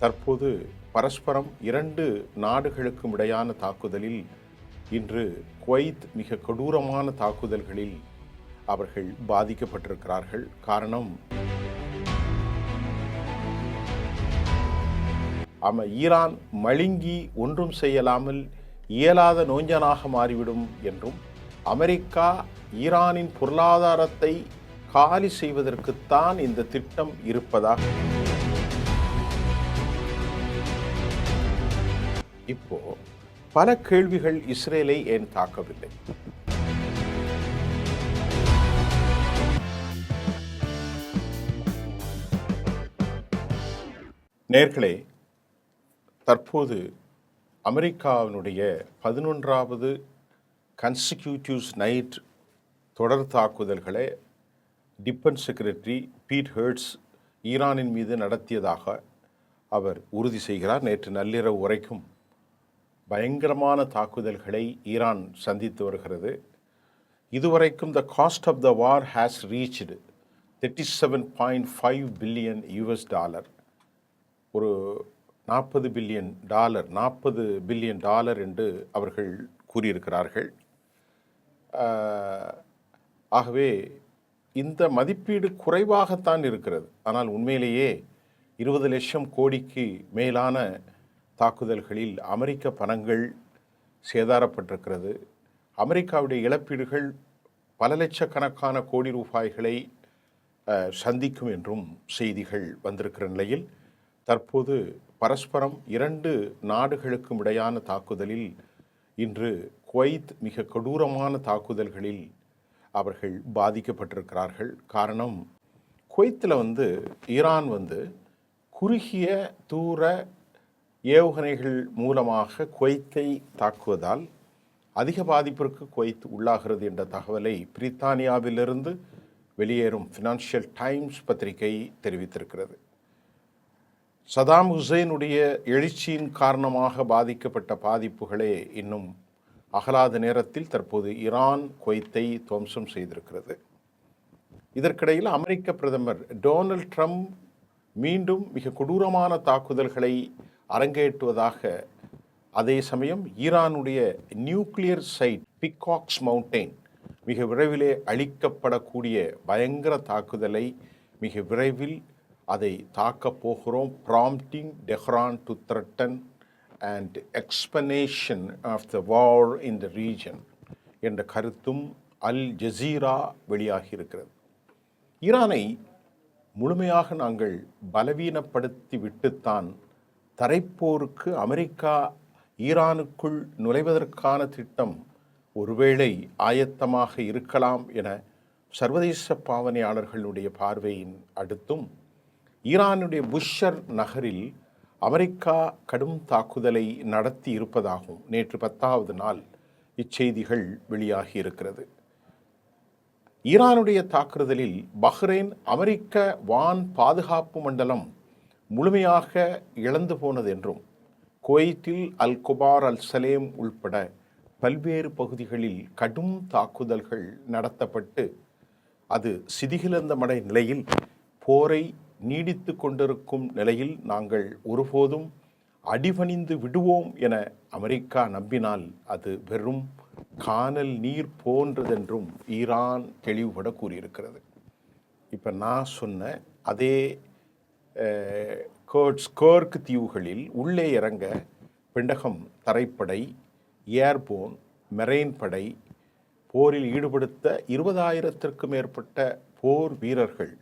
தற்போது பரஸ்பரம் இரண்டு நாடுகளுக்கும் இடையான தாக்குதலில் இன்று குவைத் மிக கொடூரமான தாக்குதல்களில் அவர்கள் பாதிக்கப்பட்டிருக்கிறார்கள். காரணம், ஈரான் மழுங்கி ஒன்றும் செய்யலாமல் இயலாத நோஞ்சனாக மாறிவிடும் என்றும், அமெரிக்கா ஈரானின் பொருளாதாரத்தை காலி செய்வதற்குத்தான் இந்த திட்டம் இருப்பதாக இப்போ பல கேள்விகள் இஸ்ரேலை ஏன் தாக்கவில்லை? நேர்களே, தற்போது அமெரிக்காவினுடைய 11வது கன்சிக்யூட்டிவ் நைட் தொடர் தாக்குதல்களை டிஃபென்ஸ் செக்ரட்டரி பீட் ஹெர்ட்ஸ் ஈரானின் மீது நடத்தியதாக அவர் உறுதி செய்கிறார். நேற்று நள்ளிரவு வரைக்கும் பயங்கரமான தாக்குதல்களை ஈரான் சந்தித்து வருகிறது. இதுவரைக்கும் the cost of the war has reached $37.5 billion. ஒரு $40 பில்லியன் என்று அவர்கள் கூறியிருக்கிறார்கள். ஆகவே இந்த மதிப்பீடு குறைவாகத்தான் இருக்கிறது. ஆனால் உண்மையிலேயே 20 லட்சம் கோடிக்கு மேலான தாக்குதல்களில் அமெரிக்க பணங்கள் சேதாரப்பட்டிருக்கிறது. அமெரிக்காவுடைய இழப்பீடுகள் பல லட்சக்கணக்கான கோடி ரூபாய்களை சந்திக்கும் என்றும் செய்திகள் வந்திருக்கிற நிலையில், தற்போது பரஸ்பரம் இரண்டு நாடுகளுக்கும் இடையான தாக்குதலில் இன்று குவைத் மிக கொடூரமான தாக்குதல்களில் அவர்கள் பாதிக்கப்பட்டிருக்கிறார்கள். காரணம், குவைத்தில் ஈரான் குறுகிய தூர ஏவுகணைகள் மூலமாக குவைத்தை தாக்குவதால் அதிக பாதிப்பிற்கு குவைத் உள்ளாகிறது என்ற தகவலை பிரித்தானியாவிலிருந்து வெளியேறும் ஃபினான்ஷியல் டைம்ஸ் பத்திரிகை தெரிவித்திருக்கிறது. சதாம் ஹுசைனுடைய எழுச்சியின் காரணமாக பாதிக்கப்பட்ட பாதிப்புகளே இன்னும் அகலாத நேரத்தில் தற்போது ஈரான் குவைத்தை துவம்சம் செய்திருக்கிறது. இதற்கிடையில் அமெரிக்க பிரதமர் டொனால்ட் ட்ரம்ப் மீண்டும் மிக கொடூரமான தாக்குதல்களை அரங்கேற்றுவதாக, அதே சமயம் ஈரானுடைய நியூக்ளியர் சைட் பிகாக்ஸ் மவுண்டெயின் மிக விரைவிலே அழிக்கப்படக்கூடிய பயங்கர தாக்குதலை மிக விரைவில் அதை தாக்கப் போகிறோம், prompting Tehran to threaten and expansion of the war in the region என்ற கருத்தும் அல் ஜசீரா வெளியாகியிருக்கிறது. ஈரானை முழுமையாக நாங்கள் பலவீனப்படுத்தி விட்டுத்தான் தரைப்போருக்கு அமெரிக்கா ஈரானுக்குள் நுழைவதற்கான திட்டம் ஒருவேளை ஆயத்தமாக இருக்கலாம் என சர்வதேச பாவனையாளர்களுடைய பார்வையின் அடுத்தும், ஈரானுடைய புஷர் நகரில் அமெரிக்கா கடும் தாக்குதலை நடத்தி இருப்பதாகவும் நேற்று 10வது நாள் இச்செய்திகள் வெளியாகி இருக்கிறது. ஈரானுடைய தாக்குதலில் பஹ்ரைன் அமெரிக்க வான் பாதுகாப்பு மண்டலம் முழுமையாக இழந்து போனது என்றும், குவைத்தில் அல் குபார் அல் சலேம் உள்பட பல்வேறு பகுதிகளில் கடும் தாக்குதல்கள் நடத்தப்பட்டு அது சிதிகிழந்தமடை நிலையில் போரை நீடித்து கொண்டிருக்கும் நிலையில் நாங்கள் ஒருபோதும் அடிபணிந்து விடுவோம் என அமெரிக்கா நம்பினால் அது வெறும் கானல் நீர் போன்றதென்றும் ஈரான் தெளிவுபட கூறியிருக்கிறது. இப்போ நான் சொன்ன அதே கேர்க் தீவுகளில் உள்ளே இறங்க பெண்டகம் தரைப்படை, ஏர்போன், மெரெயின் படை போரில் ஈடுபடுத்த 20,000க்கும் மேற்பட்ட போர் வீரர்கள்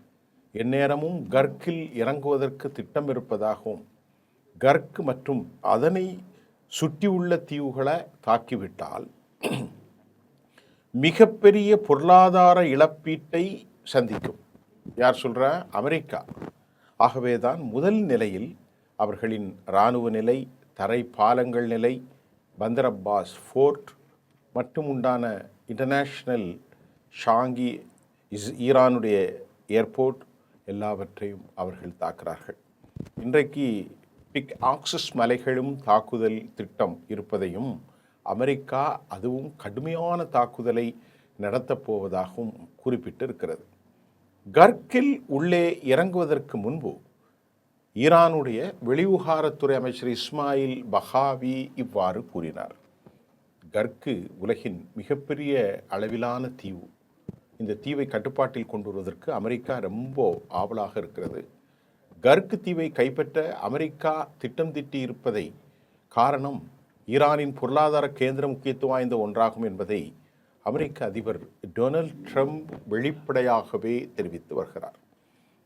எந்நேரமும் கர்க்கில் இறங்குவதற்கு திட்டம் இருப்பதாகவும், கர்க் மற்றும் அதனை சுற்றியுள்ள தீவுகளை தாக்கிவிட்டால் மிகப்பெரிய பொருளாதார இழப்பீட்டை சந்திக்கும். யார் சொல்கிறா? அமெரிக்கா. ஆகவேதான் முதல் நிலையில் அவர்களின் இராணுவ நிலை, தரை பாலங்கள் நிலை, பந்தர் அப்பாஸ் ஃபோர்ட் மற்றும் உண்டான இன்டர்நேஷ்னல் ஷாங்கி ஈரானுடைய ஏர்போர்ட் எல்லாவற்றையும் அவர்கள் தாக்குகிறார்கள். இன்றைக்கு பிக் ஆக்சஸ் மலைகளும் தாக்குதல் திட்டம் இருப்பதையும், அமெரிக்கா அதுவும் கடுமையான தாக்குதலை நடத்தப் போவதாகவும் குறிப்பிட்டிருக்கிறது. கர்க்கில் உள்ளே இறங்குவதற்கு முன்பு ஈரானுடைய வெளிவிவகாரத்துறை அமைச்சர் இஸ்மாயில் பகாவி இவ்வாறு கூறினார். கர்க்கு உலகின் மிகப்பெரிய அளவிலான தீவு. இந்த தீவை கட்டுப்பாட்டில் கொண்டு வருவதற்கு அமெரிக்கா ரொம்ப ஆவலாக இருக்கிறது. கர்க்கு தீவை கைப்பற்ற அமெரிக்கா திட்டம் தீட்டி இருப்பதை காரணம் ஈரானின் பொருளாதார கேந்திர முக்கியத்துவம் வாய்ந்த ஒன்றாகும் என்பதை அமெரிக்க அதிபர் டொனால்ட் ட்ரம்ப் வெளிப்படையாகவே தெரிவித்து வருகிறார்.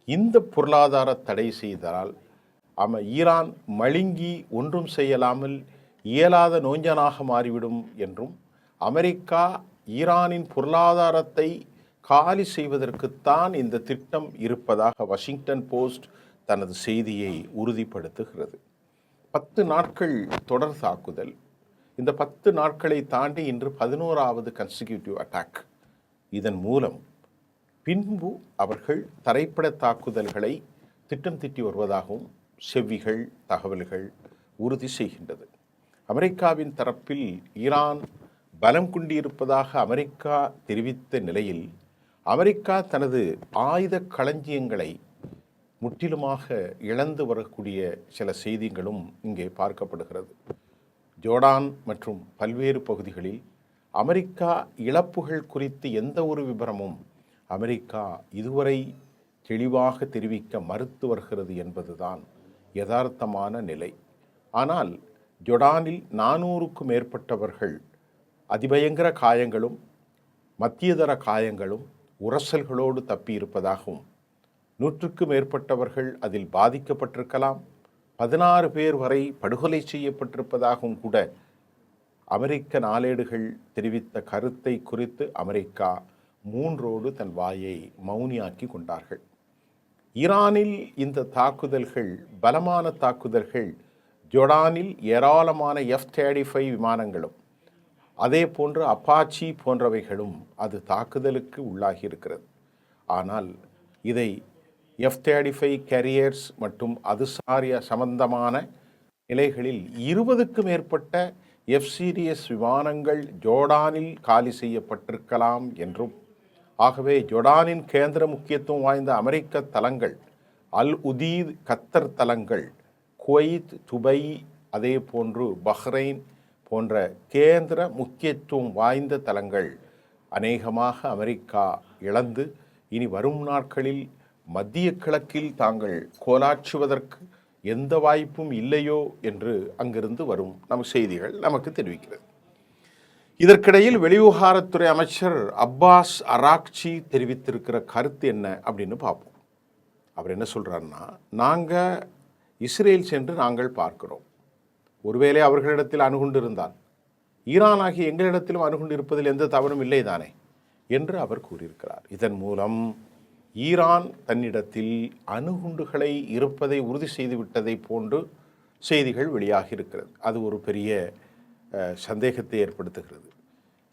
இந்த பொருளாதார தடை செய்தால் ஈரான் மழுங்கி ஒன்றும் செய்யலாமல் இயலாத நோஞ்சனாக மாறிவிடும் என்றும் அமெரிக்கா ஈரானின் பொருளாதாரத்தை காலி செய்வதற்குத்தான் இந்த திட்டம் இருப்பதாக வாஷிங்டன் போஸ்ட் தனது செய்தியை உறுதிப்படுத்துகிறது. 10 நாட்கள் தொடர் தாக்குதல். இந்த 10 நாட்களை தாண்டி இன்று 11வது கன்சிக்யூட்டிவ் அட்டாக். இதன் மூலம் பின்பு அவர்கள் தரைப்பட தாக்குதல்களை திட்டம் தீட்டி வருவதாகவும் செவ்விகள் தகவல்கள் உறுதி செய்கின்றது. அமெரிக்காவின் தரப்பில் ஈரான் பலம் கொண்டிருப்பதாக அமெரிக்கா தெரிவித்த நிலையில் அமெரிக்கா தனது ஆயுத களஞ்சியங்களை முற்றிலுமாக இழந்து வரக்கூடிய சில செய்திகளும் இங்கே பார்க்கப்படுகிறது. ஜோர்டான் மற்றும் பல்வேறு பகுதிகளில் அமெரிக்கா இழப்புகள் குறித்து எந்த ஒரு விபரமும் அமெரிக்கா இதுவரை தெளிவாக தெரிவிக்க மறுத்து வருகிறது என்பதுதான் யதார்த்தமான நிலை. ஆனால் ஜோர்டானில் 400க்கும் மேற்பட்டவர்கள் அதிபயங்கர காயங்களும் மத்தியதர காயங்களும் உரசல்களோடு தப்பியிருப்பதாகவும் 100க்கும் மேற்பட்டவர்கள் அதில் பாதிக்கப்பட்டிருக்கலாம், 16 பேர் வரை படுகொலை செய்யப்பட்டிருப்பதாகவும் கூட அமெரிக்க நாளேடுகள் தெரிவித்த கருத்தை குறித்து அமெரிக்கா 3 தன் வாயை மௌனியாக்கி கொண்டார்கள். ஈரானில் இந்த தாக்குதல்கள் பலமான தாக்குதல்கள். ஜோர்டானில் ஏராளமான F-35 விமானங்களும் அதே போன்று அப்பாச்சி போன்றவைகளும் அது தாக்குதலுக்கு உள்ளாகி இருக்கிறது. ஆனால் இதை F-35 கேரியர்ஸ் மற்றும் அது சாரிய சம்பந்தமான நிலைகளில் 20க்கும் மேற்பட்ட F-Series விமானங்கள் ஜோர்டானில் காலி செய்யப்பட்டிருக்கலாம் என்றும், ஆகவே ஜோர்டானின் கேந்திர முக்கியத்துவம் வாய்ந்த அமெரிக்க தளங்கள், அல் உதீத் கத்தர் தளங்கள், குவைத், துபை, அதே போன்று பஹ்ரைன் போன்ற கேந்திர முக்கியத்துவம் வாய்ந்த தளங்கள் அநேகமாக அமெரிக்கா இழந்து இனி வரும் நாட்களில் மத்திய கிழக்கில் தாங்கள் கோலாற்றுவதற்கு எந்த வாய்ப்பும் இல்லையோ என்று அங்கிருந்து வரும் செய்திகள் நமக்கு தெரிவிக்கிறது. இதற்கிடையில் வெளிவிவகாரத்துறை அமைச்சர் அப்பாஸ் அராக்சி தெரிவித்திருக்கிற கருத்து என்ன அப்படின்னு பார்ப்போம். அவர் என்ன சொல்கிறாருன்னா, நாங்கள் இஸ்ரேல் சென்று நாங்கள் பார்க்கிறோம். ஒருவேளை அவர்களிடத்தில் அணுகுண்டு இருந்தால் ஈரான் ஆகிய எங்களிடத்திலும் அணுகுண்டு இருப்பதில் எந்த தவறும் இல்லை தானே என்று அவர் கூறியிருக்கிறார். இதன் மூலம் ஈரான் தன்னிடத்தில் அணுகுண்டுகளை இருப்பதை உறுதி செய்துவிட்டதை போன்று செய்திகள் வெளியாகி இருக்கிறது. அது ஒரு பெரிய சந்தேகத்தை ஏற்படுத்துகிறது.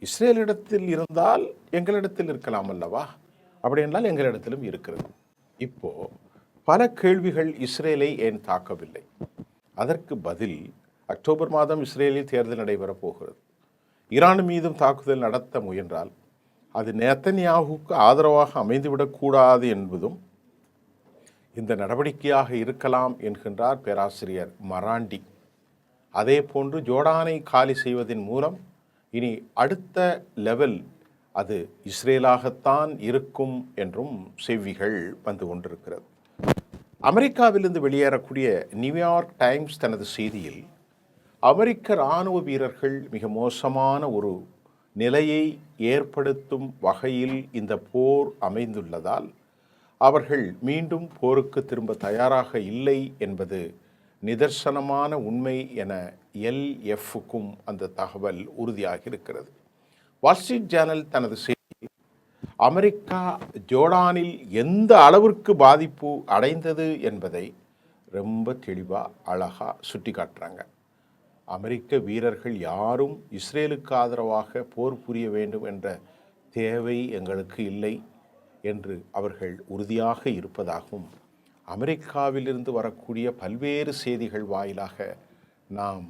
இஸ்ரேலிடத்தில் இருந்தால் எங்களிடத்தில் இருக்கலாம் அல்லவா? அப்படி என்றால் எங்களிடத்திலும் இருக்கிறது. இப்போது பல கேள்விகள் இஸ்ரேலை ஏன் தாக்கவில்லை? அதற்கு பதில், அக்டோபர் மாதம் இஸ்ரேலில் தேர்தல் நடைபெறப் போகிறது. ஈரான் மீதும் தாக்குதல் நடத்த முயன்றால் அது நேத்தன்யாகுவுக்கு ஆதரவாக அமைந்துவிடக்கூடாது என்பதும் இந்த நடவடிக்கையாக இருக்கலாம் என்கின்றார் பேராசிரியர் மராண்டி. அதே போன்று ஜோர்டானை காலி செய்வதன் மூலம் இனி அடுத்த லெவல் அது இஸ்ரேலாகத்தான் இருக்கும் என்றும் செய்திகள் வந்து கொண்டிருக்கிறது. அமெரிக்காவிலிருந்து வெளியேறக்கூடிய நியூயார்க் டைம்ஸ் தனது செய்தியில் அமெரிக்க இராணுவ வீரர்கள் மிக மோசமான ஒரு நிலையை ஏற்படுத்தும் வகையில் இந்த போர் அமைந்துள்ளதால் அவர்கள் மீண்டும் போருக்கு திரும்ப தயாராக இல்லை என்பது நிதர்சனமான உண்மை என LFக்கும் அந்த தகவல் உறுதியாகி இருக்கிறது. வால்ஸ்ட்ரீட் ஜேர்னல் தனது செய்தியில் அமெரிக்கா ஜோர்டானில் எந்த அளவிற்கு பாதிப்பு அடைந்தது என்பதை ரொம்ப தெளிவாக அழகாக சுட்டி காட்டுறாங்க. அமெரிக்க வீரர்கள் யாரும் இஸ்ரேலுக்கு ஆதரவாக போர் புரிய வேண்டும் என்ற தேவை எங்களுக்கு இல்லை என்று அவர்கள் உறுதியாக இருப்பதாகவும் அமெரிக்காவிலிருந்து வரக்கூடிய பல்வேறு செய்திகள் வாயிலாக நாம்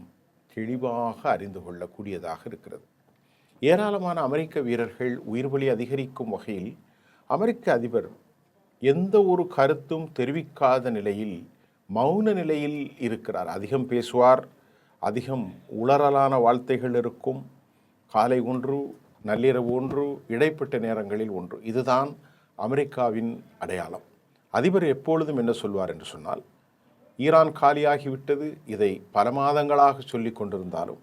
தெளிவாக அறிந்து கொள்ளக்கூடியதாக இருக்கிறது. ஏராளமான அமெரிக்க வீரர்கள் உயிர்பலி அதிகரிக்கும் வகையில் அமெரிக்க அதிபர் எந்த ஒரு கருத்தும் தெரிவிக்காத நிலையில் மௌன நிலையில் இருக்கிறார். அதிகம் பேசுவார், அதிகம் உளறலான வார்த்தைகள் இருக்கும். காலை ஒன்று, நள்ளிரவு ஒன்று, இடைப்பட்ட நேரங்களில் ஒன்று. இதுதான் அமெரிக்காவின் அடையாளம். அதிபர் எப்பொழுதும் என்ன சொல்வார் என்று சொன்னால், ஈரான் காலியாகிவிட்டது, இதை பல மாதங்களாக சொல்லிக் கொண்டிருந்தாலும்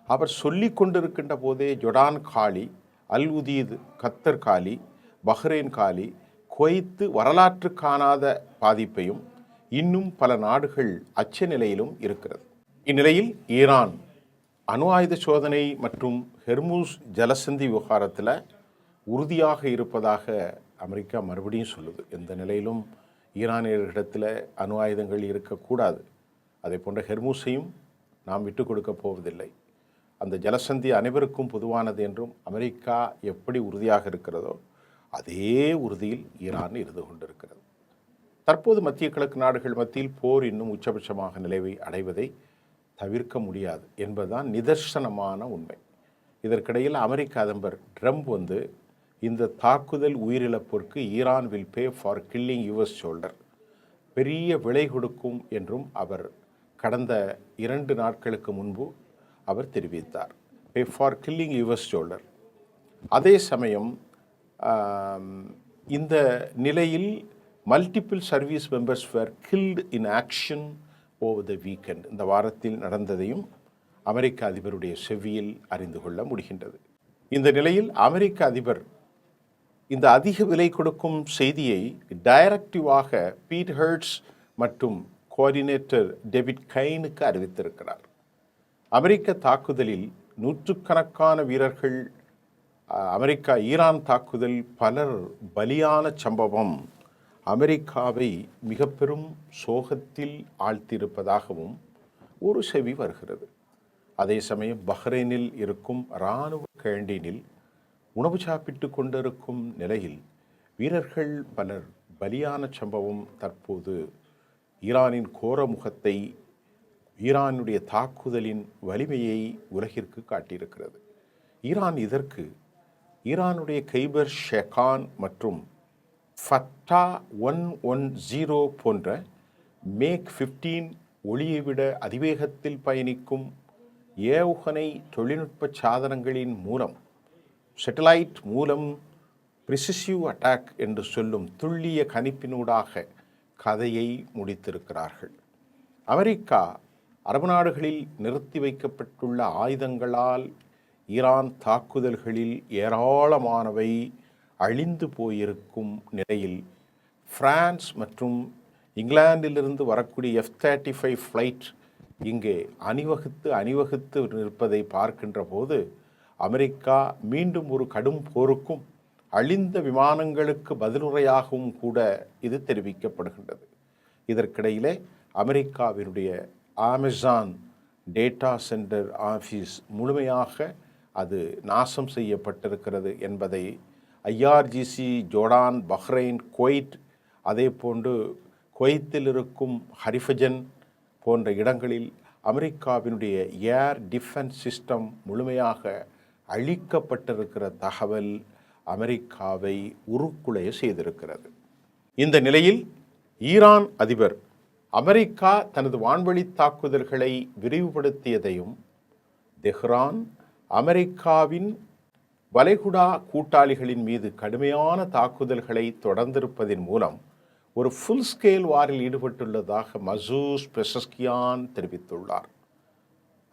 அவர் சொல்லிக் கொண்டிருக்கின்ற போதே ஜொர்டான் காலி, அல் உதீத் கத்தர் காலி, பஹ்ரைன் காலி, குவைத்து வரலாற்று காணாத பாதிப்பையும் இன்னும் பல நாடுகள் அச்ச நிலையிலும் இருக்கிறது. இந்நிலையில் ஈரான் அணு ஆயுத சோதனை மற்றும் ஹெர்முஸ் ஜலசந்தி விவகாரத்தில் உறுதியாக இருப்பதாக அமெரிக்கா மறுபடியும் சொல்லுது. எந்த நிலையிலும் ஈரானியர்களிடத்தில் அணு ஆயுதங்கள் இருக்கக்கூடாது. அதே போன்ற ஹெர்முஸையும் நாம் விட்டு கொடுக்க போவதில்லை. அந்த ஜலசந்தி அனைவருக்கும் பொதுவானது என்றும் அமெரிக்கா எப்படி உறுதியாக இருக்கிறதோ அதே உறுதியில் ஈரான் இருந்து கொண்டிருக்கிறது. தற்போது மத்திய கிழக்கு நாடுகள் மத்தியில் போர் இன்னும் உச்சபட்சமாக நிலைவை அடைவதை தவிர்க்க முடியாது என்பதுதான் நிதர்சனமான உண்மை. இதற்கிடையில் அமெரிக்க அதிபர் ட்ரம்ப் இந்த தாக்குதல் உயிரிழப்பிற்கு Iran will pay for killing US soldier, பெரிய விலை கொடுக்கும் என்றும் அவர் கடந்த 2 நாட்களுக்கு முன்பு அவர் தெரிவித்தார். Pay for killing US soldier. அதே சமயம் இந்த நிலையில் multiple service members were killed in action over the weekend. இந்த வாரத்தில் நடந்ததையும் அமெரிக்க அதிபருடைய செவியில் அறிந்து கொள்ள முடிகின்றது. இந்த நிலையில் அமெரிக்க அதிபர் இந்த அதிக விலை கொடுக்கும் செய்தியை டைரக்டிவாக பீட் ஹெர்ட்ஸ் மற்றும் கோஆர்டினேட்டர் டேவிட் கைனுக்கு அறிவித்திருக்கிறார். அமெரிக்க தாக்குதலில் நூற்றுக்கணக்கான வீரர்கள், அமெரிக்கா ஈரான் தாக்குதல் பலர் பலியான சம்பவம் அமெரிக்காவை மிக பெரும் சோகத்தில் ஆழ்த்தியிருப்பதாகவும் ஒரு செவி வருகிறது. அதே சமயம் பஹ்ரைனில் இருக்கும் இராணுவ கேண்டீனில் உணவு சாப்பிட்டு கொண்டிருக்கும் நிலையில் வீரர்கள் பலர் பலியான சம்பவம் தற்போது ஈரானின் கோர முகத்தை, ஈரானுடைய தாக்குதலின் வலிமையை உலகிற்கு காட்டியிருக்கிறது. ஈரான் இதற்கு ஈரானுடைய கைபர் ஷெகான் மற்றும் ஃபட்டா 110 போன்ற மேக் 15 ஒளியை விட அதிவேகத்தில் பயணிக்கும் ஏவுகணை தொழில்நுட்ப சாதனங்களின் மூலம், சேட்டலைட் மூலம் ப்ரிசிசிவ் அட்டாக் என்று சொல்லும் துல்லிய கணிப்பினூடாக கதையை முடித்திருக்கிறார்கள். அமெரிக்கா அரபு நாடுகளில் நிறுத்தி வைக்கப்பட்டுள்ள ஆயுதங்களால் ஈரான் தாக்குதல்களில் ஏராளமானவை அழிந்து போயிருக்கும் நிலையில் பிரான்ஸ் மற்றும் இங்கிலாந்திலிருந்து வரக்கூடிய F-35 ஃப்ளைட் இங்கே அணிவகுத்து நிற்பதை பார்க்கின்ற போது அமெரிக்கா மீண்டும் ஒரு கடும் போருக்கும் அழிந்த விமானங்களுக்கு பதிலுரையாகவும் கூட இது தெரிவிக்கப்படுகின்றது. இதற்கிடையிலே அமெரிக்காவினுடைய அமேசான் டேட்டா சென்டர் ஆஃபீஸ் முழுமையாக அது நாசம் செய்யப்பட்டிருக்கிறது என்பதை IRGC, ஜோர்டான், பஹ்ரைன், குவைத், அதே போன்று குவைத்தில் இருக்கும் ஹரிஃபஜன் போன்ற இடங்களில் அமெரிக்காவினுடைய ஏர் டிஃபென்ஸ் சிஸ்டம் முழுமையாக அழிக்கப்பட்டிருக்கிற தகவல் அமெரிக்காவை உருக்குலைய செய்திருக்கிறது. இந்த நிலையில் ஈரான் அதிபர் அமெரிக்கா தனது வான்வழி தாக்குதல்களை விரிவுபடுத்தியதையும், தெஹ்ரான் அமெரிக்காவின் வளைகுடா கூட்டாளிகளின் மீது கடுமையான தாக்குதல்களை தொடர்ந்திருப்பதன் மூலம் ஒரு ஃபுல் ஸ்கேல் வாரில் ஈடுபட்டுள்ளதாக மசூஸ் பெசஸ்கியான் தெரிவித்துள்ளார்.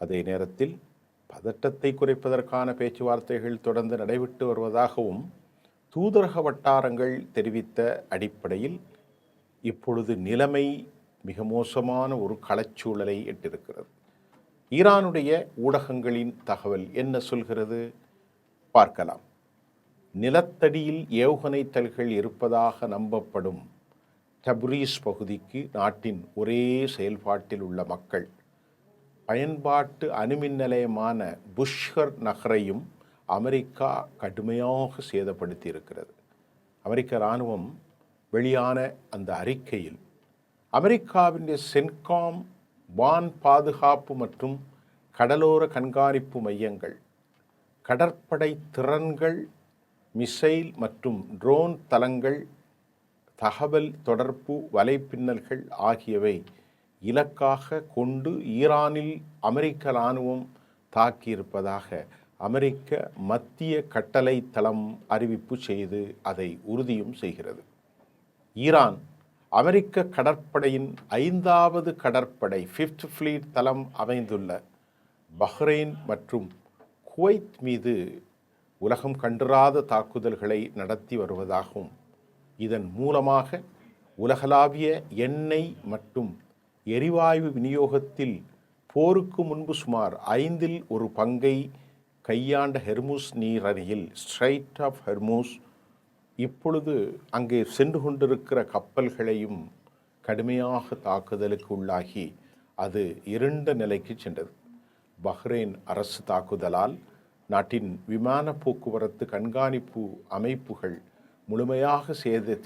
அதே நேரத்தில் பதட்டத்தை குறைப்பதற்கான பேச்சுவார்த்தைகள் தொடர்ந்து நடைபெற்று வருவதாகவும் தூதரக வட்டாரங்கள் தெரிவித்த அடிப்படையில் இப்பொழுது நிலைமை மிக மோசமான ஒரு களச்சூழலை எட்டிருக்கிறது. ஈரானுடைய ஊடகங்களின் தகவல் என்ன சொல்கிறது பார்க்கலாம். நிலத்தடியில் ஏவுகணை தல்கள் இருப்பதாக நம்பப்படும் டப்ரீஸ் பகுதிக்கு நாட்டின் ஒரே செயல்பாட்டில் உள்ள மக்கள் பயன்பாட்டு அணுமின் நிலையமான புஷ்ஹர் நகரையும் அமெரிக்கா கடுமையாக சேதப்படுத்தி இருக்கிறது. அமெரிக்க இராணுவம் வெளியான அந்த அறிக்கையில் அமெரிக்காவின் சென்காம் வான் பாதுகாப்பு மற்றும் கடலோர கண்காணிப்பு மையங்கள், கடற்படை திறன்கள், மிசைல் மற்றும் ட்ரோன் தளங்கள், தகவல் தொடர்பு வலைப்பின்னல்கள் ஆகியவை இலக்காக கொண்டு ஈரானில் அமெரிக்க இராணுவம் தாக்கியிருப்பதாக அமெரிக்க மத்திய கட்டளை தளம் அறிவிப்பு செய்து அதை உறுதியும் செய்கிறது. ஈரான் அமெரிக்க கடற்படையின் 5வது கடற்படை 5th ஃப்ளீட் தளம் அமைந்துள்ள பஹ்ரைன் மற்றும் குவைத் மீது உலகம் கண்டிராத தாக்குதல்களை நடத்தி வருவதாகவும் இதன் மூலமாக உலகளாவிய எண்ணெய் மற்றும் எரிவாயு விநியோகத்தில் போருக்கு முன்பு சுமார் 5இல் ஒரு பங்கை கையாண்ட ஹெர்முஸ் நீரணியில் ஸ்ட்ரைட் ஆஃப் ஹெர்முஸ் இப்பொழுது அங்கே சென்று கொண்டிருக்கிற கப்பல்களையும் கடுமையாக தாக்குதலுக்கு உள்ளாகி அது இருண்ட நிலைக்கு சென்றது. பஹ்ரைன் அரசு தாக்குதலால் நாட்டின் விமான போக்குவரத்து கண்காணிப்பு அமைப்புகள் முழுமையாக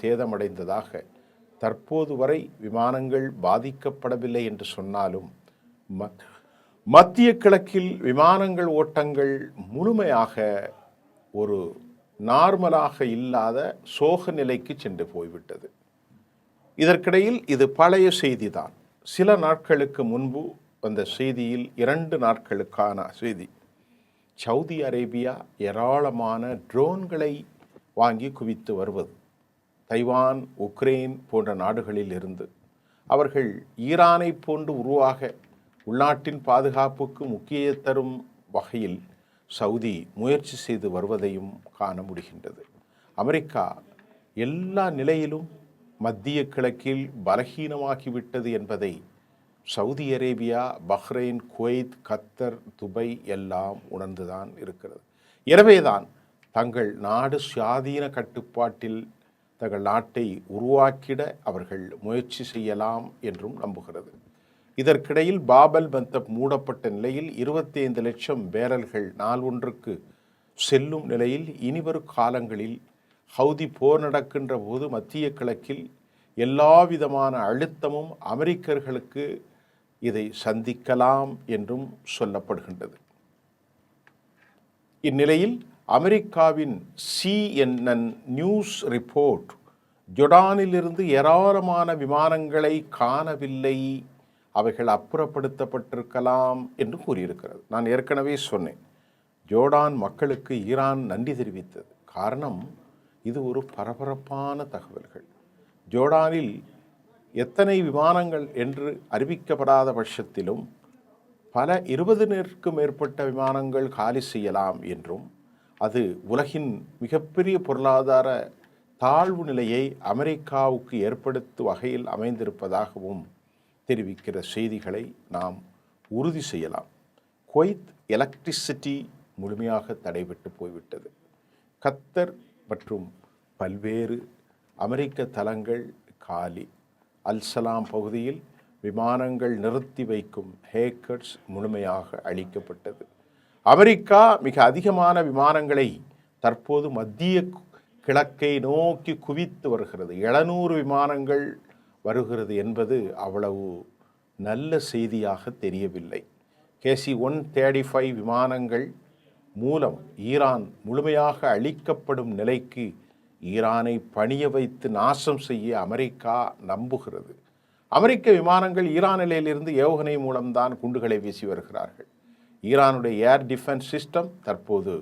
சேதமடைந்ததாக தற்போது வரை விமானங்கள் பாதிக்கப்படவில்லை என்று சொன்னாலும் மத்திய கிழக்கில் விமானங்கள் ஓட்டங்கள் முழுமையாக ஒரு நார்மலாக இல்லாத சோக நிலைக்கு சென்று போய்விட்டது. இதற்கிடையில் இது பழைய செய்திதான். சில நாட்களுக்கு முன்பு வந்த செய்தியில் 2 நாட்களுக்கான செய்தி. சவுதி அரேபியா ஏராளமான ட்ரோன்களை வாங்கி குவித்து வருவது. தைவான், உக்ரைன் போன்ற நாடுகளில் இருந்து அவர்கள் ஈரானை போன்று உருவாக உள்நாட்டின் பாதுகாப்புக்கு முக்கிய தரும் வகையில் சவுதி முயற்சி செய்து வருவதையும் காண முடிகின்றது. அமெரிக்கா எல்லா நிலையிலும் மத்திய கிழக்கில் பலகீனமாகிவிட்டது என்பதை சவுதி அரேபியா, பஹ்ரைன், குவைத், கத்தர், துபை எல்லாம் உணர்ந்துதான் இருக்கிறது. எனவேதான் தங்கள் நாடு சுயாதீன கட்டுப்பாட்டில் தங்கள் நாட்டை உருவாக்கிட அவர்கள் முயற்சி செய்யலாம் என்றும் நம்புகிறது. இதற்கிடையில் பாபல் மந்தப் மூடப்பட்ட நிலையில் 25 லட்சம் பேரல்கள் நாள் ஒன்றுக்கு செல்லும் நிலையில் இனிவரும் காலங்களில் ஹவுதி போர் நடக்கின்ற போது மத்திய கிழக்கில் எல்லா விதமான அழுத்தமும் அமெரிக்கர்களுக்கு இதை சந்திக்கலாம் என்றும் சொல்லப்படுகின்றது. இந்நிலையில் அமெரிக்காவின் CNN நியூஸ் ரிப்போர்ட் ஜோர்டானிலிருந்து ஏராளமான விமானங்களை காணவில்லை, அவைகள் அப்புறப்படுத்தப்பட்டிருக்கலாம் என்று கூறியிருக்கிறது. நான் ஏற்கனவே சொன்னேன், ஜோர்டான் மக்களுக்கு ஈரான் நன்றி தெரிவித்தது. காரணம், இது ஒரு பரபரப்பான தகவல்கள். ஜோர்டானில் எத்தனை விமானங்கள் என்று அறிவிக்கப்படாத பட்சத்திலும் பல 20க்கும் மேற்பட்ட விமானங்கள் காலி செய்யலாம் என்றும் அது உலகின் மிகப்பெரிய பொருளாதார தாழ்வு நிலையை அமெரிக்காவுக்கு ஏற்படுத்தும் வகையில் அமைந்திருப்பதாகவும் தெரிவிக்கிற செய்திகளை நாம் உறுதி செய்யலாம். குவைத் எலக்ட்ரிசிட்டி முழுமையாக தடைபட்டு போய்விட்டது. கத்தர் மற்றும் பல்வேறு அமெரிக்க தளங்கள் காலி. அல்சலாம் பகுதியில் விமானங்கள் நிறுத்தி வைக்கும் ஹேக்கர்ஸ் முழுமையாக அழிக்கப்பட்டது. அமெரிக்கா மிக அதிகமான விமானங்களை தற்போது மத்திய கிழக்கை நோக்கி குவித்து வருகிறது. 700 விமானங்கள் வருகிறது என்பது அவ்வளவு நல்ல செய்தியாக தெரியவில்லை. KC-135 விமானங்கள் மூலம் ஈரான் முழுமையாக அழிக்கப்படும் நிலைக்கு ஈரானை பணிய வைத்து நாசம் செய்ய அமெரிக்கா நம்புகிறது. அமெரிக்க விமானங்கள் ஈரான் நிலையிலிருந்து ஏவுகணை மூலம்தான் குண்டுகளை வீசி வருகிறார்கள். ஈரானுடைய ஏர் டிஃபென்ஸ் சிஸ்டம் தற்போது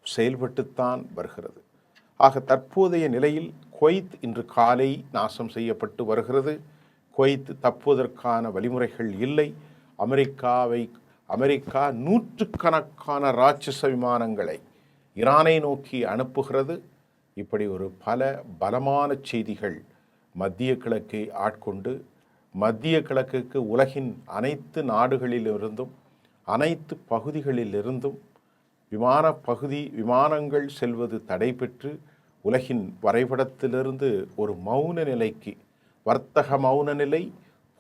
செயல்பட்டுத்தான் வருகிறது. ஆக தற்போதைய நிலையில் குவைத் இன்று காலை நாசம் செய்யப்பட்டு வருகிறது. குவைத் தப்புவதற்கான வழிமுறைகள் இல்லை. அமெரிக்கா 100கணக்கான ராட்சச விமானங்களை ஈரானை நோக்கி அனுப்புகிறது. இப்படி ஒரு பல பலமான செய்திகள் மத்திய கிழக்கை ஆட்கொண்டு மத்திய கிழக்குக்கு உலகின் அனைத்து நாடுகளிலிருந்தும் அனைத்து பகுதிகளிலிருந்தும் விமானங்கள் செல்வது தடை பெற்று உலகின் வரைபடத்திலிருந்து ஒரு மௌன நிலைக்கு, வர்த்தக மௌன நிலை,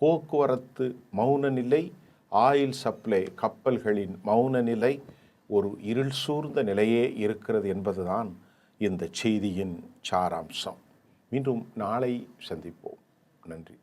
போக்குவரத்து மௌன நிலை, ஆயில் சப்ளை கப்பல்களின் மௌன நிலை, ஒரு இருள் சூழ்ந்த நிலையே இருக்கிறது என்பதுதான் இந்த செய்தியின் சாராம்சம். மீண்டும் நாளை சந்திப்போம். நன்றி.